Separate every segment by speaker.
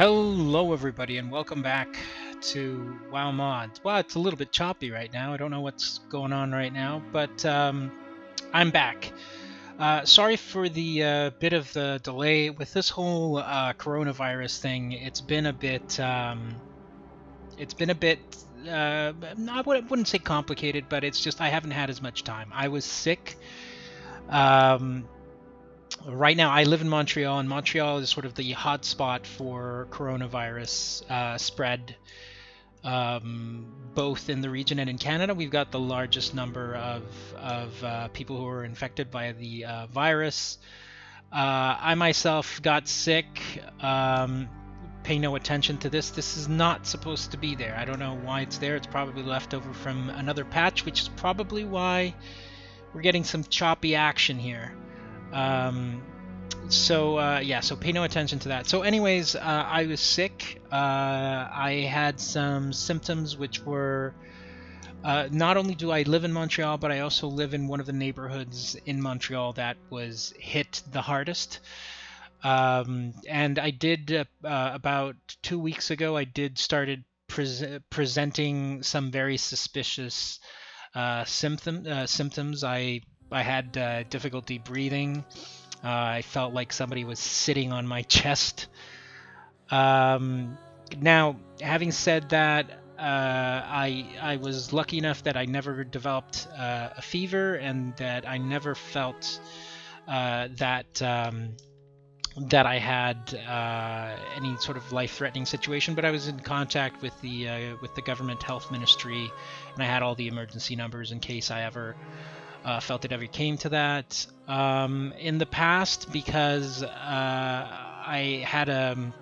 Speaker 1: Hello everybody and welcome back to WoW Mods. Well, it's a little bit choppy right now. I don't know what's going on right now, but I'm back. Sorry for the bit of the delay with this whole coronavirus thing. It's been a bit. I wouldn't say complicated, but it's just I haven't had as much time. I was sick. Right now, I live in Montreal, and Montreal is sort of the hotspot for coronavirus spread, both in the region and in Canada. We've got the largest number of people who are infected by the virus. I myself got sick. Pay no attention to this. This is not supposed to be there. I don't know why it's there. It's probably left over from another patch, which is probably why we're getting some choppy action here. So pay no attention to that. So anyways, I was sick. I had some symptoms which were, not only do I live in Montreal, but I also live in one of the neighborhoods in Montreal that was hit the hardest. And I did, about 2 weeks ago, I did started presenting some very suspicious symptoms. I had difficulty breathing. I felt like somebody was sitting on my chest. Now, having said that, I was lucky enough that I never developed a fever and that I never felt that I had any sort of life-threatening situation. But I was in contact with the government health ministry, and I had all the emergency numbers in case I ever felt it ever came to that. In the past, because I had a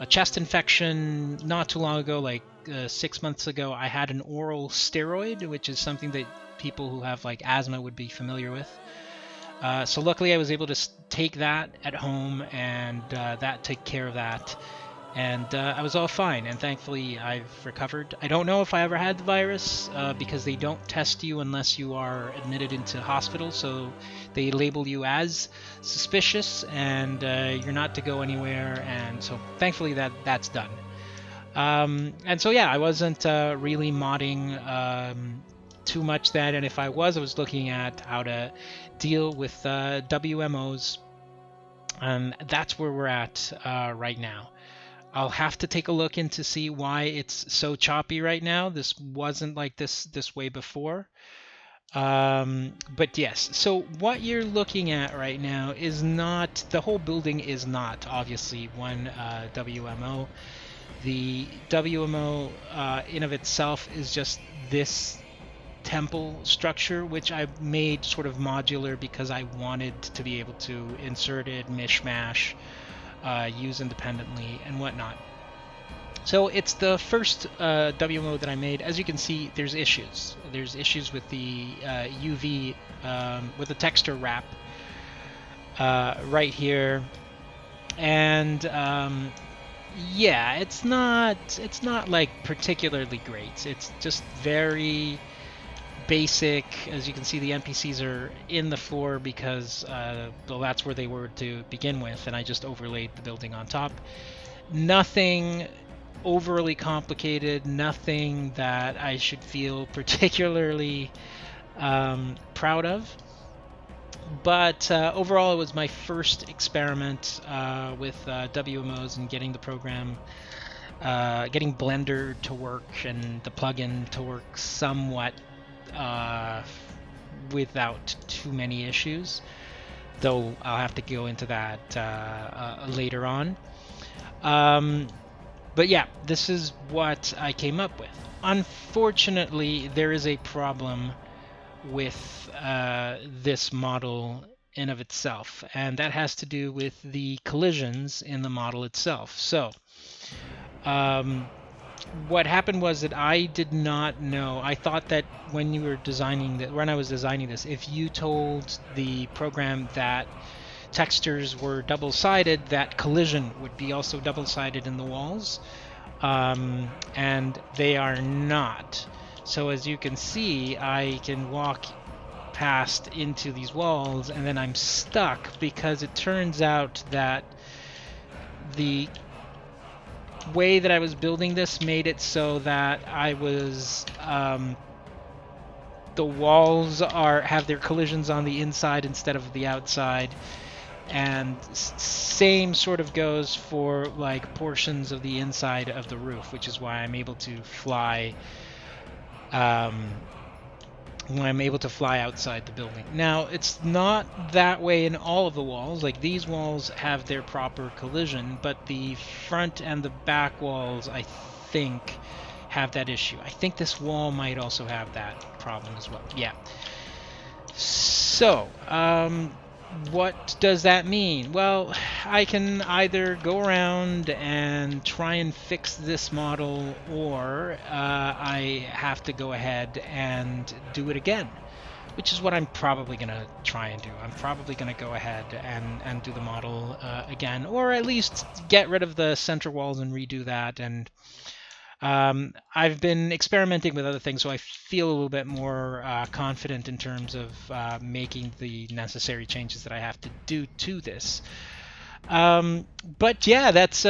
Speaker 1: chest infection not too long ago, like 6 months ago, I had an oral steroid, which is something that people who have like asthma would be familiar with. So luckily I was able to take that at home, and that took care of that. And I was all fine, and thankfully I've recovered. I don't know if I ever had the virus because they don't test you unless you are admitted into hospital, so they label you as suspicious, and you're not to go anywhere, and so thankfully that's done. And so yeah, I wasn't really modding too much then, and if I was looking at how to deal with WMOs, and that's where we're at right now. I'll have to take a look into see why it's so choppy right now. This wasn't like this way before. But yes, so what you're looking at right now is not, the whole building is not obviously one WMO. The WMO in of itself is just this temple structure, which I made sort of modular because I wanted to be able to insert it, mishmash, use independently and whatnot. So it's the first WMO that I made. As you can see, there's issues. There's issues with the UV, with the texture wrap right here, and yeah, it's not like particularly great. It's just very basic. As you can see, the NPCs are in the floor because well, that's where they were to begin with, and I just overlaid the building on top. Nothing overly complicated, nothing that I should feel particularly proud of. But overall, it was my first experiment with WMOs and getting the program, getting Blender to work and the plugin to work somewhat without too many issues, though I'll have to go into that later on. But yeah, this is what I came up with. Unfortunately, there is a problem with this model in of itself, and that has to do with the collisions in the model itself. So what happened was that I did not know. I thought that when I was designing this, if you told the program that textures were double-sided, that collision would be also double-sided in the walls, and they are not. So as you can see, I can walk past into these walls, and then I'm stuck because it turns out that the way that I was building this made it so that I was the walls have their collisions on the inside instead of the outside, and same sort of goes for like portions of the inside of the roof, which is why I'm able to fly when I'm able to fly outside the building. Now, it's not that way in all of the walls. Like, these walls have their proper collision, but the front and the back walls, I think, have that issue. I think this wall might also have that problem as well. Yeah. So, what does that mean? Well, I can either go around and try and fix this model, or I have to go ahead and do it again, which is what I'm probably going to try and do. I'm probably going to go ahead and do the model again, or at least get rid of the center walls and redo that. And I've been experimenting with other things, so I feel a little bit more confident in terms of making the necessary changes that I have to do to this. But yeah, it's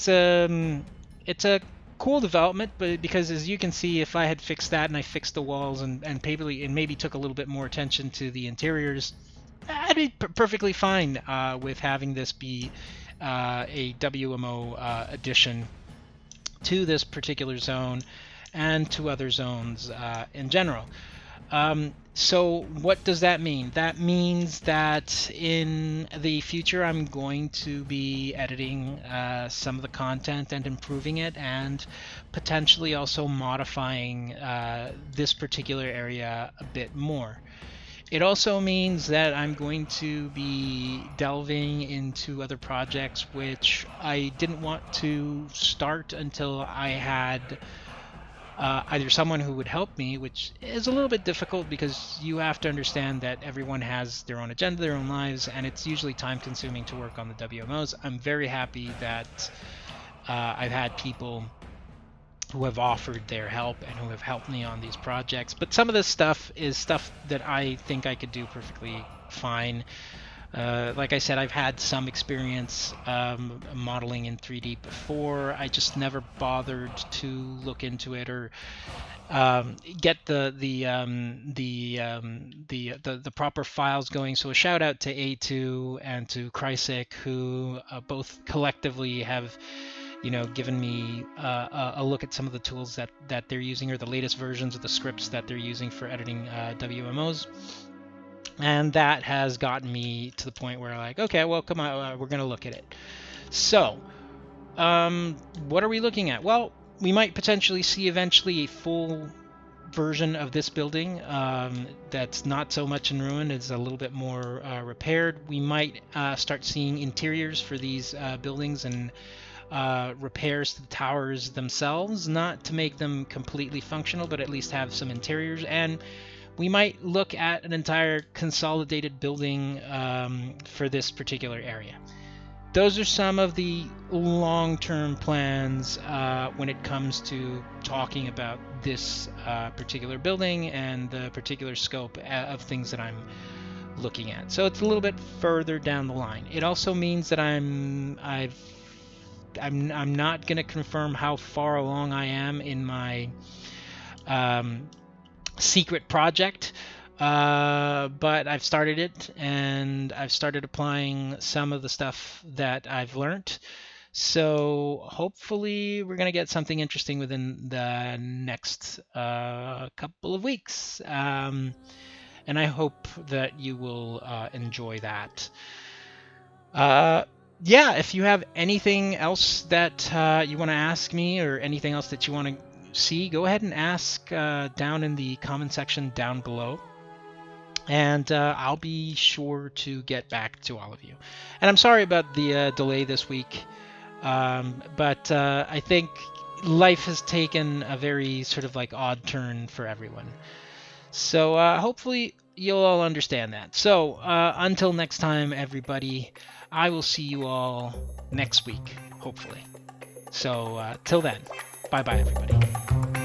Speaker 1: a cool development, but because as you can see, if I had fixed that and I fixed the walls and maybe took a little bit more attention to the interiors, I'd be perfectly fine with having this be a WMO addition to this particular zone and to other zones in general. So what does that mean? That means that in the future I'm going to be editing some of the content and improving it, and potentially also modifying this particular area a bit more. It also means that I'm going to be delving into other projects which I didn't want to start until I had either someone who would help me, which is a little bit difficult because you have to understand that everyone has their own agenda, their own lives, and it's usually time consuming to work on the WMOs. I'm very happy that I've had people who have offered their help and who have helped me on these projects. But some of this stuff is stuff that I think I could do perfectly fine. Like I said, I've had some experience modeling in 3D before. I just never bothered to look into it or get the proper files going. So a shout out to A2 and to Krysik, who both collectively have given me a look at some of the tools that they're using, or the latest versions of the scripts that they're using for editing WMOs. And that has gotten me to the point where, like, okay, well, come on, we're going to look at it. So, what are we looking at? Well, we might potentially see eventually a full version of this building that's not so much in ruin, it's a little bit more repaired. We might start seeing interiors for these buildings and repairs to the towers themselves, not to make them completely functional, but at least have some interiors. And we might look at an entire consolidated building for this particular area. Those are some of the long-term plans when it comes to talking about this particular building and the particular scope of things that I'm looking at. So it's a little bit further down the line. It also means that I'm not going to confirm how far along I am in my secret project, but I've started it, and I've started applying some of the stuff that I've learned. So hopefully we're going to get something interesting within the next couple of weeks. And I hope that you will enjoy that. Yeah, if you have anything else that you want to ask me, or anything else that you want to see, go ahead and ask down in the comment section down below, and I'll be sure to get back to all of you. And I'm sorry about the delay this week, but I think life has taken a very sort of like odd turn for everyone. So hopefully you'll all understand that. So until next time, everybody, I will see you all next week, hopefully. So till then, bye-bye, everybody.